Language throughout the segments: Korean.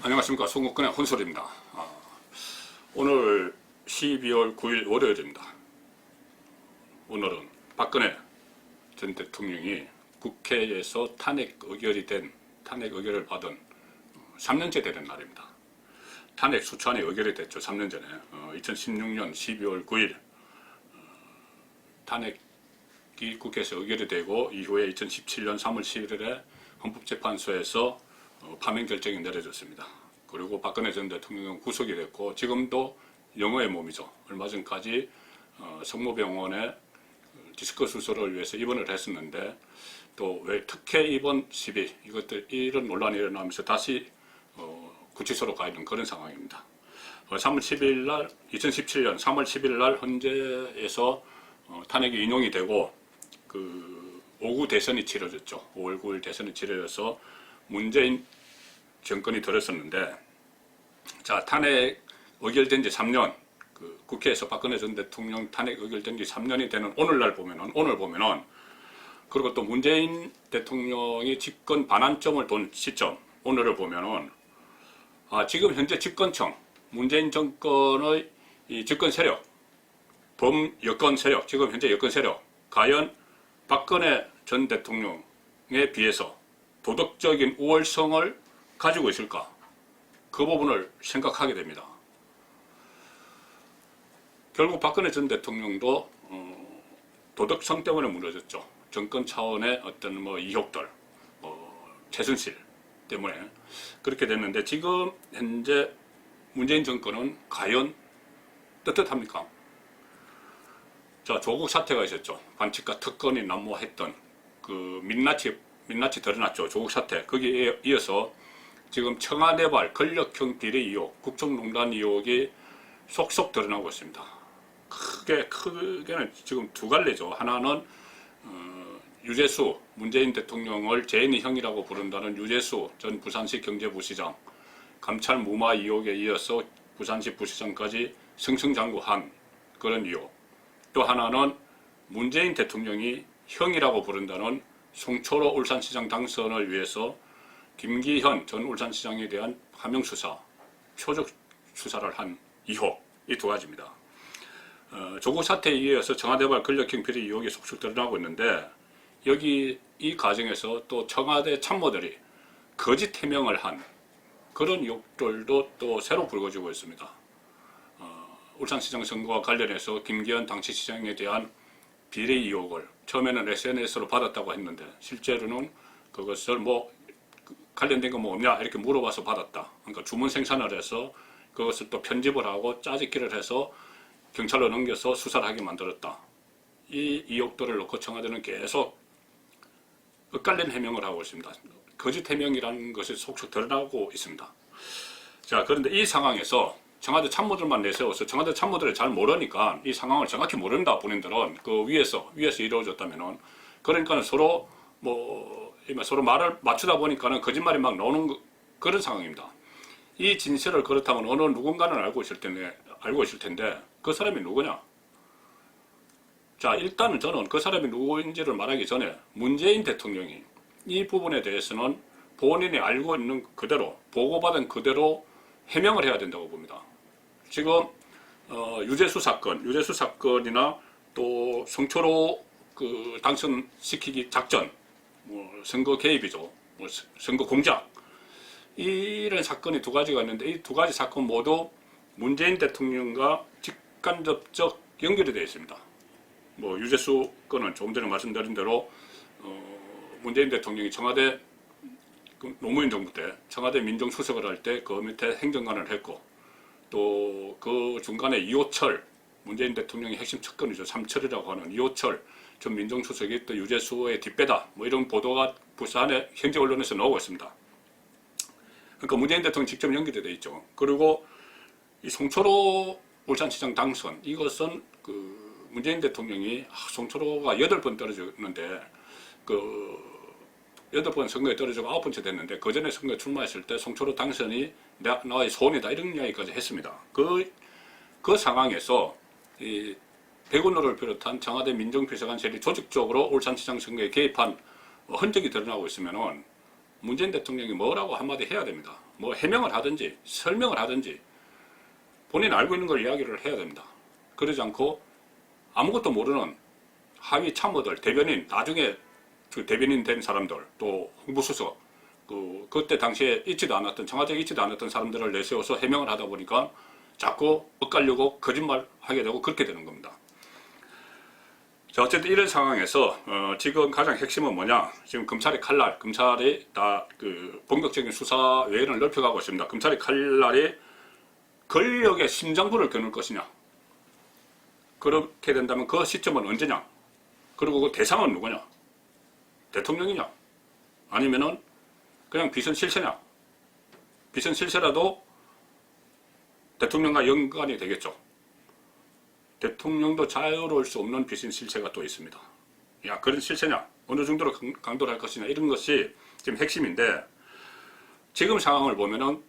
안녕하십니까. 송국근의 혼술입니다. 오늘 12월 9일 월요일입니다. 오늘은 박근혜 전 대통령이 국회에서 탄핵 의결을 받은 3년째 되는 날입니다. 탄핵 수찬이 의결이 됐죠. 3년 전에 2016년 12월 9일 탄핵이 국회에서 의결이 되고 이후에 2017년 3월 11일에 헌법재판소에서 파면 결정이 내려졌습니다. 그리고 박근혜 전 대통령은 구속이 됐고 지금도 영어의 몸이죠. 얼마 전까지 성모병원에 디스크 수술을 위해서 입원을 했었는데 또 왜 특혜 입원 시비 이런 논란이 일어나면서 다시 구치소로 가 있는 그런 상황입니다. 3월 10일 날 2017년 3월 10일 날 헌재에서 탄핵이 인용이 되고 그 5구 대선이 치러졌죠. 5월 9일 대선이 치러져서 문재인 정권이 들었었는데, 자, 탄핵 의결된 지 3년, 국회에서 박근혜 전 대통령 탄핵 의결된 지 3년이 되는 오늘 보면은, 그리고 또 문재인 대통령이 집권 반환점을 돈 시점, 오늘을 보면은, 지금 현재 집권청, 문재인 정권의 이 집권 세력, 범여권 세력, 지금 현재 여권 세력, 과연 박근혜 전 대통령에 비해서 도덕적인 우월성을 가지고 있을까? 그 부분을 생각하게 됩니다. 결국 박근혜 전 대통령도 도덕성 때문에 무너졌죠. 정권 차원의 어떤 이혹들, 최순실 때문에 그렇게 됐는데 지금 현재 문재인 정권은 과연 떳떳합니까? 자, 조국 사태가 있었죠. 관측과 특권이 난무했던 그 민낯이 드러났죠. 조국 사태. 거기에 이어서 지금 청와대발 권력형 비리 의혹, 국정농단 의혹이 속속 드러나고 있습니다. 크게는 지금 두 갈래죠. 하나는 유재수, 문재인 대통령을 재인의 형이라고 부른다는 유재수 전 부산시 경제부시장, 감찰 무마 의혹에 이어서 부산시 부시장까지 승승장구한 그런 의혹. 또 하나는 문재인 대통령이 형이라고 부른다는 송철호 울산시장 당선을 위해서 김기현 전 울산시장에 대한 하명수사, 표적 수사를 한 의혹, 이 두 가지입니다. 조국 사태에 이어서 청와대발 권력형 비리 의혹이 속속 드러나고 있는데 여기 이 과정에서 또 청와대 참모들이 거짓 해명을 한 그런 의혹들도 또 새로 불거지고 있습니다. 울산시장 선거와 관련해서 김기현 당시시장에 대한 비리 의혹을 처음에는 SNS로 받았다고 했는데 실제로는 그것을 관련된 거 없냐 이렇게 물어봐서 받았다. 그러니까 주문 생산을 해서 그것을 또 편집을 하고 짜집기를 해서 경찰로 넘겨서 수사를 하게 만들었다. 이 의혹들을 놓고 청와대는 계속 엇갈린 해명을 하고 있습니다. 거짓 해명이라는 것이 속속 드러나고 있습니다. 자, 그런데 이 상황에서 청와대 참모들만 내세워서 청와대 참모들을 잘 모르니까 이 상황을 정확히 모른다 본인들은 그 위에서 이루어졌다면은 그러니까는 서로 서로 말을 맞추다 보니까는 거짓말이 막 나오는 그런 상황입니다. 이 진실을 그렇다면 어느 누군가는 알고 있을 텐데 그 사람이 누구냐? 자, 일단은 저는 그 사람이 누구인지를 말하기 전에 문재인 대통령이 이 부분에 대해서는 본인이 알고 있는 그대로 보고받은 그대로 해명을 해야 된다고 봅니다. 지금 유재수 사건이나 또 송철호 당선시키기 작전, 선거 개입이죠. 선거 공작. 이런 사건이 두 가지가 있는데 이 두 가지 사건 모두 문재인 대통령과 직간접적 연결이 되어 있습니다. 유재수 건은 조금 전에 말씀드린 대로 문재인 대통령이 청와대 노무현 정부 때 청와대 민정수석을 할 때 그 밑에 행정관을 했고 또 그 중간에 이호철 문재인 대통령의 핵심 측근이죠. 삼철이라고 하는 이호철 전 민정수석이 또 유재수의 뒷배다 이런 보도가 부산의 현지 언론에서 나오고 있습니다. 그러니까 문재인 대통령 직접 연결이 되어 있죠. 그리고 이 송철호 울산시장 당선 이것은 문재인 대통령이 송철호가 8번 떨어졌는데 8번 선거에 떨어지고 9번째 됐는데 그 전에 선거에 출마했을 때 송철호 당선이 나의 소원이다 이런 이야기까지 했습니다. 그 상황에서 이 백운호를 비롯한 청와대 민정비서관실이 조직적으로 울산시장 선거에 개입한 흔적이 드러나고 있으면은 문재인 대통령이 뭐라고 한마디 해야 됩니다. 뭐 해명을 하든지 설명을 하든지 본인 알고 있는 걸 이야기를 해야 됩니다. 그러지 않고 아무것도 모르는 하위 참모들, 대변인, 나중에 그 대변인 된 사람들, 또 홍보수석, 그때 당시에 있지도 않았던, 청와대에 있지도 않았던 사람들을 내세워서 해명을 하다 보니까 자꾸 엇갈리고 거짓말 하게 되고 그렇게 되는 겁니다. 자, 어쨌든 이런 상황에서 지금 가장 핵심은 뭐냐? 지금 검찰의 칼날, 검찰이 다 그 본격적인 수사 외연을 넓혀가고 있습니다. 검찰의 칼날이 권력의 심장부를 겨눌 것이냐? 그렇게 된다면 그 시점은 언제냐? 그리고 그 대상은 누구냐? 대통령이냐? 아니면은 그냥 비선 실세냐? 비선 실세라도 대통령과 연관이 되겠죠. 대통령도 자유로울 수 없는 비선 실세가 또 있습니다. 야, 그런 실세냐? 어느 정도로 강도를 할 것이냐? 이런 것이 지금 핵심인데, 지금 상황을 보면은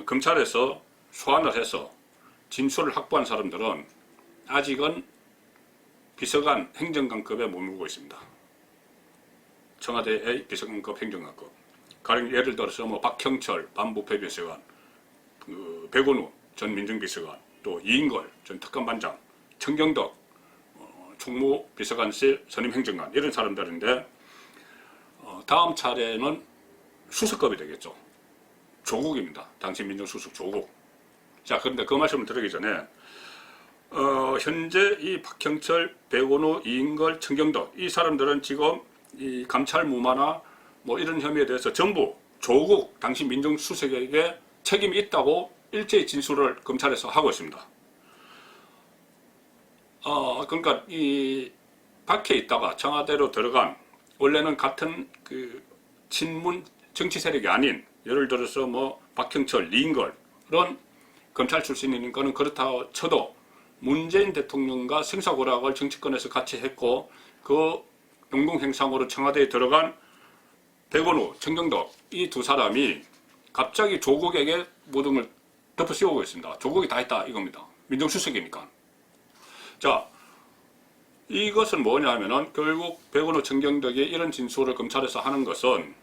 검찰에서 소환을 해서 진술을 확보한 사람들은 아직은 비서관 행정관급에 머물고 있습니다. 청와대의 비서관급 행정관급. 가령 예를 들어서 뭐 박형철 반부패비서관, 백원우 전 민정비서관, 또 이인걸 전 특감반장, 청경덕 총무비서관실 선임행정관, 이런 사람들인데 다음 차례는 수석급이 되겠죠. 조국입니다. 당시 민정수석 조국. 자, 그런데 그 말씀을 드리기 전에 현재 이 박형철, 백원우, 이인걸, 청경덕, 이 사람들은 지금 이 감찰 무마나 뭐 이런 혐의에 대해서 전부 조국 당시 민정수석에게 책임이 있다고 일제히 진술을 검찰에서 하고 있습니다. 그러니까 이 밖에 있다가 청와대로 들어간, 원래는 같은 그 친문 정치 세력이 아닌, 예를 들어서 뭐 박형철, 이인걸 이런 검찰 출신인 거는 그렇다 쳐도 문재인 대통령과 생사고락을 정치권에서 같이 했고, 그 용궁행상으로 청와대에 들어간 백원우, 청경덕, 이 두 사람이 갑자기 조국에게 모든 걸 덮어 씌우고 있습니다. 조국이 다 했다 이겁니다. 민정수석이니까. 자, 이것은 뭐냐 하면은 결국 백원우, 청경덕이 이런 진술을 검찰에서 하는 것은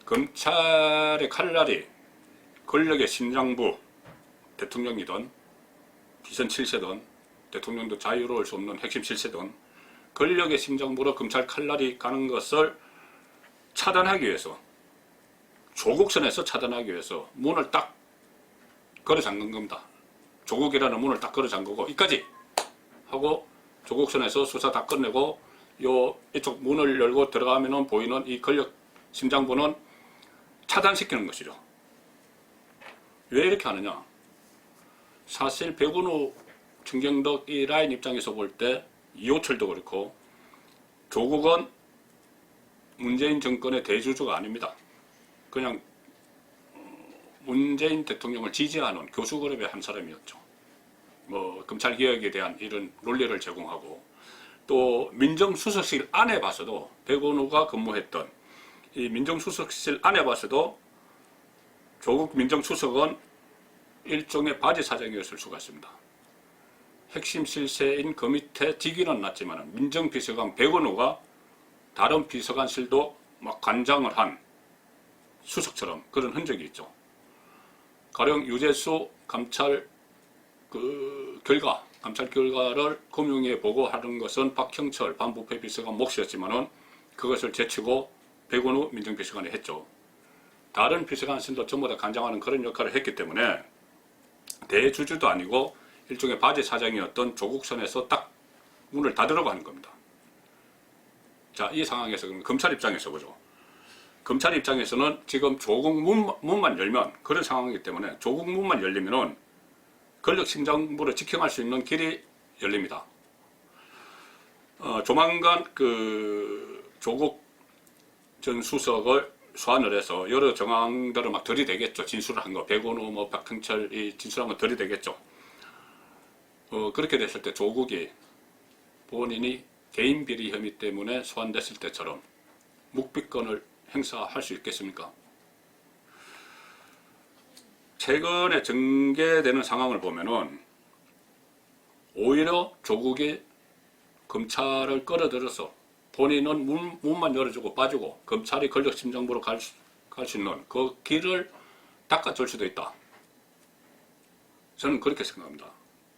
검찰의 칼날이 권력의 심장부, 대통령이든 비선 실세든 대통령도 자유로울 수 없는 핵심 실세든 권력의 심장부로 검찰 칼날이 가는 것을 차단하기 위해서, 조국선에서 차단하기 위해서 문을 딱 걸어 잠근 겁니다. 조국이라는 문을 딱 걸어 잠그고 이까지 하고 조국선에서 수사 다 끝내고 이쪽 문을 열고 들어가면은 보이는 이 권력 심장부는 차단시키는 것이죠. 왜 이렇게 하느냐? 사실 백운우, 청경덕 이 라인 입장에서 볼 때 이호철도 그렇고 조국은 문재인 정권의 대주주가 아닙니다. 그냥 문재인 대통령을 지지하는 교수그룹의 한 사람이었죠. 뭐 검찰개혁에 대한 이런 논리를 제공하고, 또 민정수석실 안에 봐서도 백원우가 근무했던 이 민정수석실 안에 봐서도 조국 민정수석은 일종의 바지 사장이었을 수가 있습니다. 핵심 실세인 그 밑에 직위는 낮지만 민정비서관 백원우가 다른 비서관실도 막 관장을 한 수석처럼 그런 흔적이 있죠. 가령 유재수 감찰 감찰 결과를 금융위에 보고하는 것은 박형철 반부패 비서관 몫이었지만은 그것을 제치고 백원우 민정비서관이 했죠. 다른 비서관실도 전부 다 관장하는 그런 역할을 했기 때문에 대주주도 아니고 일종의 바지 사장이었던 조국선에서 딱 문을 닫으려고 하는 겁니다. 자, 이 상황에서 그럼 검찰 입장에서 보죠. 검찰 입장에서는 지금 조국 문만 열면, 그런 상황이기 때문에 조국 문만 열리면은 권력 심장부를 직행할 수 있는 길이 열립니다. 조만간 그 조국 전 수석을 소환을 해서 여러 정황들을 막 들이대겠죠. 진술을 한 거, 백원우, 뭐 박형철이 진술한 거 들이대겠죠. 그렇게 됐을 때 조국이 본인이 개인 비리 혐의 때문에 소환됐을 때처럼 묵비권을 행사할 수 있겠습니까? 최근에 전개되는 상황을 보면은 오히려 조국이 검찰을 끌어들여서 본인은 문만 열어주고 빠지고 검찰이 권력 심장부로 갈 갈 수 있는 그 길을 닦아줄 수도 있다. 저는 그렇게 생각합니다.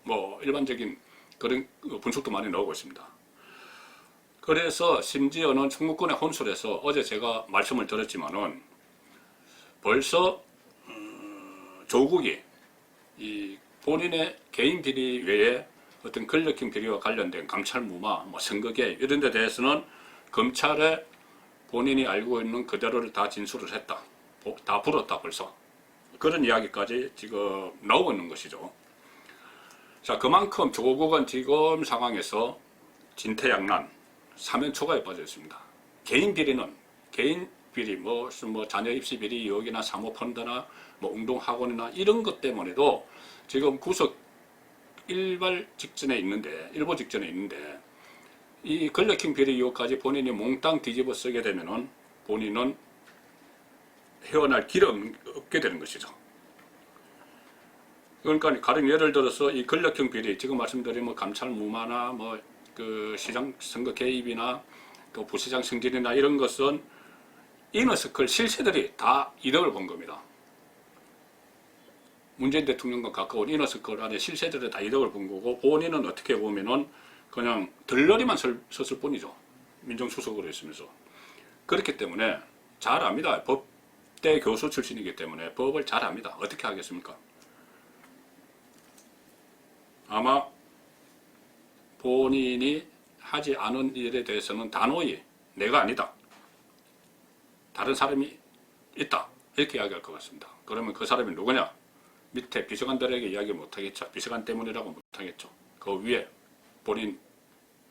뭐 일반적인 그런 분석도 많이 나오고 있습니다. 그래서 심지어는 충무권의 혼술에서 어제 제가 말씀을 드렸지만은 벌써 조국이 이 본인의 개인 비리 외에 어떤 권력형 비리와 관련된 감찰 무마, 뭐 선거 개입 이런 데 대해서는 검찰에 본인이 알고 있는 그대로를 다 진술을 했다. 다 풀었다 벌써. 그런 이야기까지 지금 나오고 있는 것이죠. 자, 그만큼 조국은 지금 상황에서 진퇴양난, 사면초가에 빠져 있습니다. 개인 비리는 개인 비리, 뭐 자녀 입시 비리 의혹이나 사모펀드나 뭐 운동학원이나 이런 것 때문에도 지금 구속 일부 직전에 있는데 이 권력형 비리 의혹까지 본인이 몽땅 뒤집어 쓰게 되면은 본인은 헤어날 길은 없게 되는 것이죠. 그러니까 가령 예를 들어서 이 권력형 비리, 지금 말씀드린 뭐 감찰 무마나 뭐 그 시장 선거 개입이나 또 부시장 승진이나 이런 것은 이너서클 실세들이 다 이득을 본 겁니다. 문재인 대통령과 가까운 이너서클 안에 실세들이 다 이득을 본 거고, 본인은 어떻게 보면은 그냥 덜러리만 섰을 뿐이죠. 민정수석으로 있으면서. 그렇기 때문에 잘 압니다. 법대 교수 출신이기 때문에 법을 잘 압니다. 어떻게 하겠습니까? 아마 본인이 하지 않은 일에 대해서는 단호히 내가 아니다, 다른 사람이 있다, 이렇게 이야기할 것 같습니다. 그러면 그 사람이 누구냐? 밑에 비서관들에게 이야기 못하겠죠. 비서관 때문이라고 못하겠죠. 그 위에 본인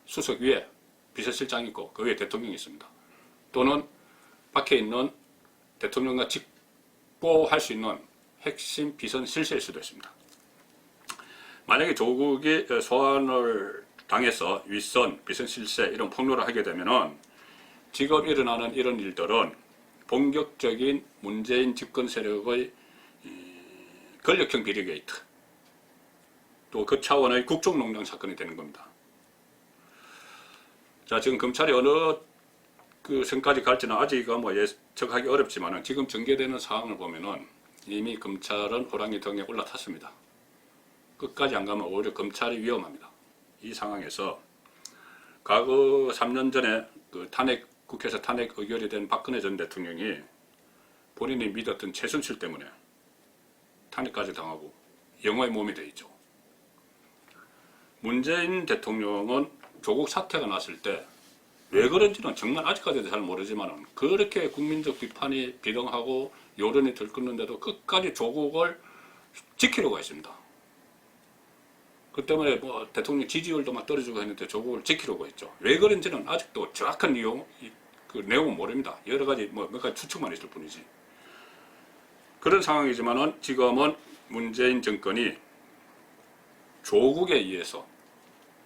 수석 위에 비서실장이 있고 그 위에 대통령이 있습니다. 또는 밖에 있는 대통령과 직보할 수 있는 핵심 비서실세일 수도 있습니다. 만약에 조국이 소환을 당해서 윗선, 비서실세 이런 폭로를 하게 되면은 지금 일어나는 이런 일들은 본격적인 문재인 집권 세력의 권력형 비리 게이트, 또 그 차원의 국정농단 사건이 되는 겁니다. 자, 지금 검찰이 어느 그 선까지 갈지는 아직은 뭐 예측하기 어렵지만은 지금 전개되는 상황을 보면은 이미 검찰은 호랑이 등에 올라탔습니다. 끝까지 안 가면 오히려 검찰이 위험합니다. 이 상황에서 과거 3년 전에 그 국회에서 탄핵 의결이 된 박근혜 전 대통령이 본인이 믿었던 최순실 때문에 탄핵까지 당하고 영화의 몸이 되어 있죠. 문재인 대통령은 조국 사태가 났을 때 왜 그런지는 정말 아직까지도 잘 모르지만 그렇게 국민적 비판이 비등하고 여론이 들끓는데도 끝까지 조국을 지키려고 했습니다. 그 때문에 뭐 대통령 지지율도 막 떨어지고 했는데 조국을 지키려고 했죠. 왜 그런지는 아직도 정확한 그 내용은 모릅니다. 여러 가지 몇 가지 추측만 있을 뿐이지. 그런 상황이지만은 지금은 문재인 정권이 조국에 의해서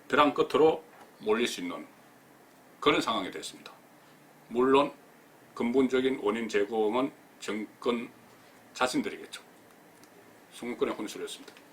벼랑 끝으로 몰릴 수 있는 그런 상황이 됐습니다. 물론 근본적인 원인 제공은 정권 자신들이겠죠. 송권의 혼술이었습니다.